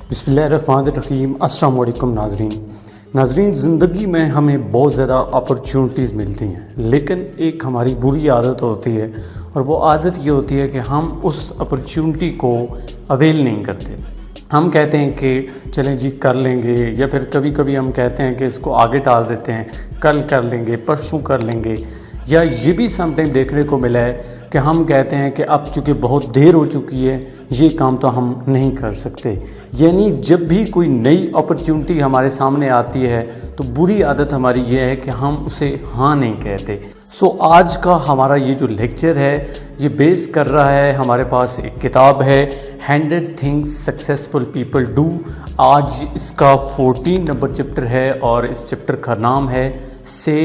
बिस्मिल्लाहिर्रहमानिर्रहीम। अस्सलाम वालेकुम नाज़रीन, ज़िंदगी में हमें बहुत ज़्यादा अपॉर्चुनिटीज़ मिलती हैं, लेकिन एक हमारी बुरी आदत होती है और वो आदत ये होती है कि हम उस अपॉर्चुनिटी को अवेल नहीं करते। हम कहते हैं कि चलें जी कर लेंगे, या फिर कभी कभी हम कहते हैं कि इसको आगे टाल देते हैं, कल कर लेंगे, परसों कर लेंगे। या ये भी समटाइम देखने को मिला है कि हम कहते हैं कि अब चूँकि बहुत देर हो चुकी है, ये काम तो हम नहीं कर सकते। यानी जब भी कोई नई अपॉर्चुनिटी हमारे सामने आती है तो बुरी आदत हमारी ये है कि हम उसे हाँ नहीं कहते। सो आज का हमारा ये जो लेक्चर है ये बेस कर रहा है, हमारे पास एक किताब है 100 थिंग्स सक्सेसफुल पीपल डू। आज इसका 14 नंबर चैप्टर है और इस चैप्टर का नाम है से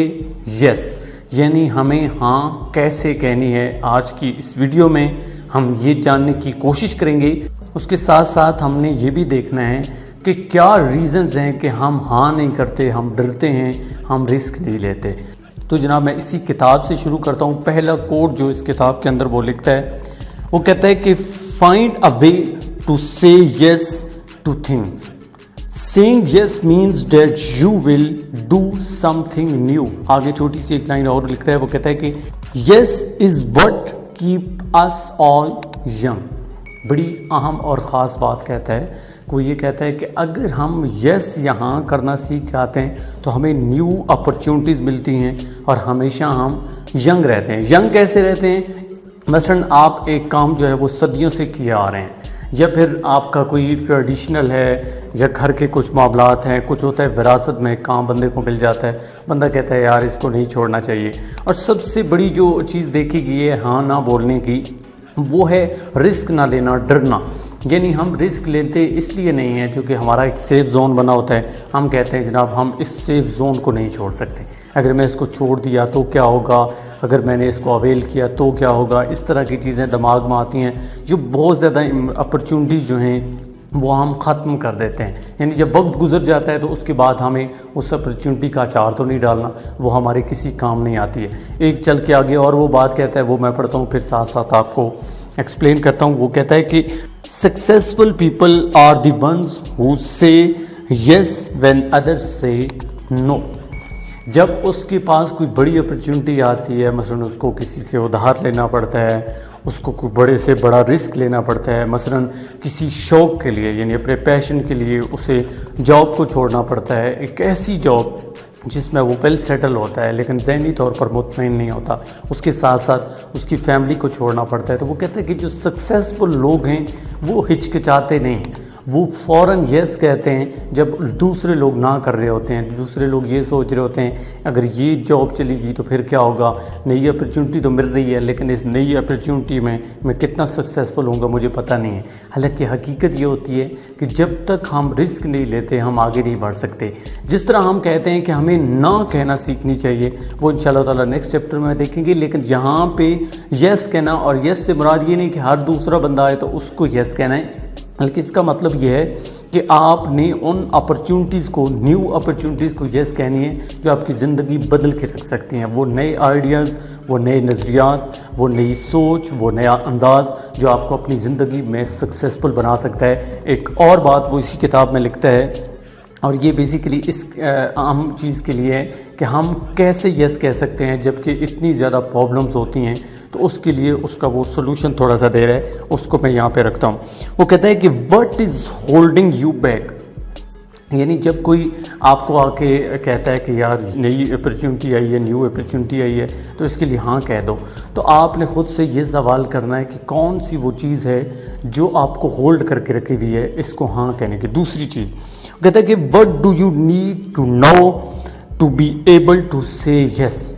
यस, यानी हमें हाँ कैसे कहनी है। आज की इस वीडियो में हम ये जानने की कोशिश करेंगे। उसके साथ साथ हमने ये भी देखना है कि क्या रीज़न्स हैं कि हम हाँ नहीं करते, हम डरते हैं, हम रिस्क नहीं लेते। तो जनाब मैं इसी किताब से शुरू करता हूँ। पहला कोट जो इस किताब के अंदर वो लिखता है, वो कहता है कि find a way to say yes two things. Saying yes means that you will do something new। आगे छोटी सी एक लाइन और लिखता है, वो कहता है कि yes is what keep us all young। बड़ी अहम और ख़ास बात कहता है। कोई ये कहता है कि अगर हम yes यहाँ करना सीख जाते हैं तो हमें न्यू अपॉर्चुनिटीज़ मिलती हैं और हमेशा हम यंग रहते हैं। यंग कैसे रहते हैं? मसलन आप एक काम जो है वो सदियों से किए आ रहे हैं, या फिर आपका कोई ट्रेडिशनल है, या घर के कुछ मामलात हैं, कुछ होता है विरासत में काम बंदे को मिल जाता है, बंदा कहता है यार इसको नहीं छोड़ना चाहिए। और सबसे बड़ी जो चीज़ देखी गई है हाँ ना बोलने की, वो है रिस्क ना लेना, डरना। यानी हम रिस्क लेते इसलिए नहीं है क्योंकि हमारा एक सेफ़ ज़ोन बना होता है। हम कहते हैं जनाब हम इस सेफ़ ज़ोन को नहीं छोड़ सकते, अगर मैं इसको छोड़ दिया तो क्या होगा, अगर मैंने इसको अवेल किया तो क्या होगा। इस तरह की चीज़ें दिमाग में आती हैं, जो बहुत ज़्यादा अपॉर्चुनिटीज़ जो हैं वो हम ख़त्म कर देते हैं। यानी जब वक्त गुजर जाता है तो उसके बाद हमें उस अपॉर्चुनिटी का अचार तो नहीं डालना, वो हमारे किसी काम नहीं आती है। एक चल के आगे और वो बात कहता है, वो मैं पढ़ता हूँ फिर साथ साथ आपको एक्सप्लेन करता हूँ। वो कहता है कि successful people are the ones who say yes when others say no. जब उसके पास कोई बड़ी अपॉर्चुनिटी आती है, मसलन उसको किसी से उधार लेना पड़ता है, उसको कोई बड़े से बड़ा रिस्क लेना पड़ता है, मसलन किसी शौक़ के लिए यानी अपने पैशन के लिए उसे जॉब को छोड़ना पड़ता है, एक ऐसी जॉब जिसमें वो वेल सेटल होता है लेकिन ज़हनी तौर पर मुतमईन नहीं होता, उसके साथ साथ उसकी फैमिली को छोड़ना पड़ता है। तो वो कहते हैं कि जो सक्सेसफुल लोग हैं वो हिचकिचाते नहीं, वो फ़ौरन यस कहते हैं जब दूसरे लोग ना कर रहे होते हैं। दूसरे लोग ये सोच रहे होते हैं अगर ये जॉब चली गई तो फिर क्या होगा, नई अपॉर्चुनिटी तो मिल रही है लेकिन इस नई अपॉर्चुनिटी में मैं कितना सक्सेसफुल होऊंगा मुझे पता नहीं है। हालांकि हकीकत ये होती है कि जब तक हम रिस्क नहीं लेते हम आगे नहीं बढ़ सकते। जिस तरह हम कहते हैं कि हमें ना कहना सीखनी चाहिए, वो इंशाल्लाह ताला नेक्स्ट चैप्टर में देखेंगे। लेकिन यहाँ पे यस कहना, और यस से मुराद ये नहीं कि हर दूसरा बंदा आए तो उसको यस कहना है, बल्कि इसका मतलब ये है कि आपने उन अपॉर्चुनिटीज़ को, न्यू अपॉर्चुनिटीज़ को यस कहनी है जो आपकी ज़िंदगी बदल के रख सकती हैं। वो नए आइडियाज़, वो नए नज़रियात, वो नई सोच, वो नया अंदाज़ जो आपको अपनी ज़िंदगी में सक्सेसफुल बना सकता है। एक और बात वो इसी किताब में लिखता है, और ये बेसिकली इस अहम चीज़ के लिए है कि हम कैसे यस कह सकते हैं जबकि इतनी ज़्यादा प्रॉब्लम्स होती हैं। तो उसके लिए उसका वो सोल्यूशन थोड़ा सा दे रहा है, उसको मैं यहाँ पे रखता हूँ। वो कहता है कि what is holding you back. यानी जब कोई आपको आके कहता है कि यार नई अपॉर्चुनिटी आई है, न्यू अपॉर्चुनिटी आई है, तो इसके लिए हाँ कह दो, तो आपने ख़ुद से ये सवाल करना है कि कौन सी वो चीज़ है जो आपको होल्ड करके रखी हुई है इसको हाँ कहने की। दूसरी चीज़ कहता है कि what do you need to know to be able to say yes.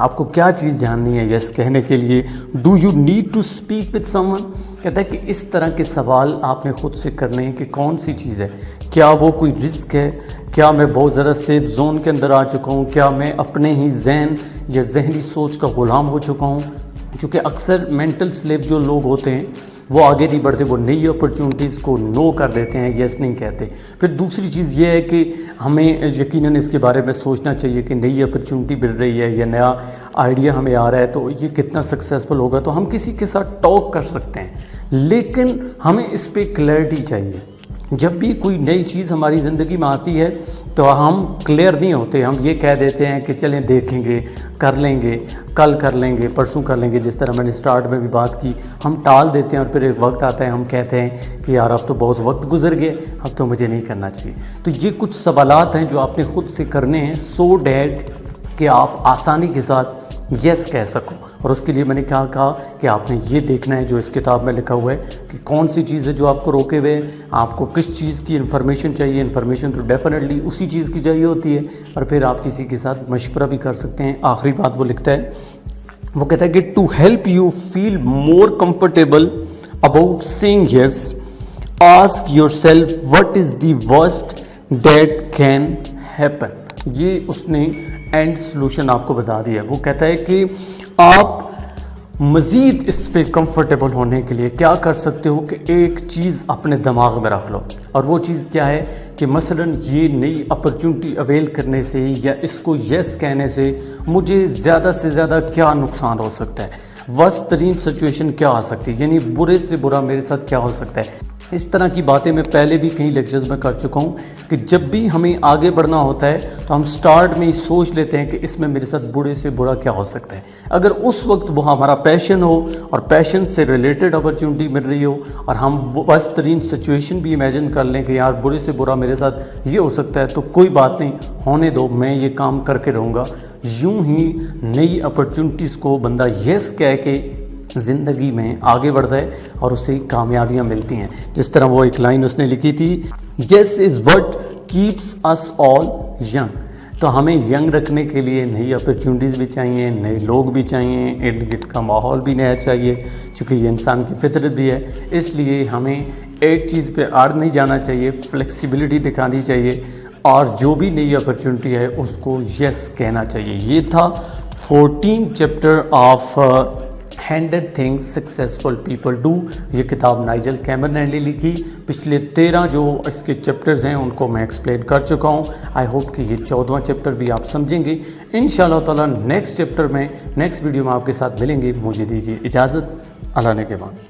आपको क्या चीज़ जाननी है यस कहने के लिए। Do you need to speak with someone. कहता है कि इस तरह के सवाल आपने ख़ुद से करने हैं कि कौन सी चीज़ है, क्या वो कोई रिस्क है, क्या मैं बहुत ज़्यादा सेफ जोन के अंदर आ चुका हूँ, क्या मैं अपने ही जहन या जहनी सोच का ग़ुलाम हो चुका हूँ। क्योंकि अक्सर मेंटल स्लेव जो लोग होते हैं वो आगे नहीं बढ़ते, वो नई अपॉर्चुनिटीज़ को नो कर देते हैं, यस नहीं कहते। फिर दूसरी चीज़ ये है कि हमें यकीनन इसके बारे में सोचना चाहिए कि नई अपॉर्चुनिटी मिल रही है या नया आइडिया हमें आ रहा है तो ये कितना सक्सेसफुल होगा। तो हम किसी के साथ टॉक कर सकते हैं, लेकिन हमें इस पर क्लैरिटी चाहिए। جب بھی کوئی نئی چیز ہماری زندگی میں آتی ہے تو ہم کلیئر نہیں ہوتے, ہم یہ کہہ دیتے ہیں کہ چلیں دیکھیں گے, کر لیں گے, کل کر لیں گے, پرسوں کر لیں گے, جس طرح میں نے سٹارٹ میں بھی بات کی. ہم ٹال دیتے ہیں اور پھر ایک وقت آتا ہے ہم کہتے ہیں کہ یار اب تو بہت وقت گزر گئے, اب تو مجھے نہیں کرنا چاہیے. تو یہ کچھ سوالات ہیں جو آپ نے خود سے کرنے ہیں سو دیٹ کہ آپ آسانی کے ساتھ یس کہہ سکو. اور اس کے لیے میں نے کہا کہ آپ نے یہ دیکھنا ہے جو اس کتاب میں لکھا ہوا ہے کہ کون سی چیز ہے جو آپ کو روکے ہوئے, آپ کو کس چیز کی انفارمیشن چاہیے. انفارمیشن تو ڈیفینیٹلی اسی چیز کی چاہیے ہوتی ہے, اور پھر آپ کسی کے ساتھ مشورہ بھی کر سکتے ہیں. آخری بات وہ لکھتا ہے, وہ کہتا ہے کہ to help you feel more comfortable about saying yes ask yourself what is the worst that can happen. یہ اس نے اینڈ سلوشن آپ کو بتا دیا ہے. وہ کہتا ہے کہ آپ مزید اس پہ کمفرٹیبل ہونے کے لیے کیا کر سکتے ہو کہ ایک چیز اپنے دماغ میں رکھ لو, اور وہ چیز کیا ہے کہ مثلا یہ نئی اپرچونٹی اویل کرنے سے یا اس کو یس کہنے سے مجھے زیادہ سے زیادہ کیا نقصان ہو سکتا ہے, ورسٹ ترین سچویشن کیا آ سکتی ہے, یعنی برے سے برا میرے ساتھ کیا ہو سکتا ہے. اس طرح کی باتیں میں پہلے بھی کئی لیکچرز میں کر چکا ہوں کہ جب بھی ہمیں آگے بڑھنا ہوتا ہے تو ہم سٹارٹ میں ہی سوچ لیتے ہیں کہ اس میں میرے ساتھ برے سے برا کیا ہو سکتا ہے. اگر اس وقت وہ ہمارا پیشن ہو اور پیشن سے ریلیٹڈ اپرچونٹی مل رہی ہو اور ہم ورسٹ ترین سچویشن بھی امیجن کر لیں کہ یار برے سے برا میرے ساتھ یہ ہو سکتا ہے, تو کوئی بات نہیں, ہونے دو, میں یہ کام کر کے رہوں گا. یوں ہی نئی اپرچونٹیز کو بندہ یس کہہ کے زندگی میں آگے بڑھتا ہے اور اسے کامیابیاں ملتی ہیں. جس طرح وہ ایک لائن اس نے لکھی تھی, yes is what keeps us all young. تو ہمیں ینگ رکھنے کے لیے نئی اپرچونٹیز بھی چاہیے, نئے لوگ بھی چاہیے, ارد گرد کا ماحول بھی نیا چاہیے, چونکہ یہ انسان کی فطرت بھی ہے. اس لیے ہمیں ایک چیز پہ اڑ نہیں جانا چاہیے, فلیکسیبلٹی دکھانی چاہیے, اور جو بھی نئی اپرچونٹی ہے اس کو یس کہنا چاہیے. یہ تھا 14 chapter of handed things successful people do. یہ کتاب نائجل کیمرن نے لکھی. پچھلے 13 جو اس کے چیپٹرز ہیں ان کو میں ایکسپلین کر چکا ہوں. آئی ہوپ کہ یہ 14واں چیپٹر بھی آپ سمجھیں گے انشاءاللہ تعالیٰ. نیکسٹ چیپٹر میں نیکسٹ ویڈیو میں آپ کے ساتھ ملیں گے. مجھے دیجیے اجازت. اللہ نے کے بعد.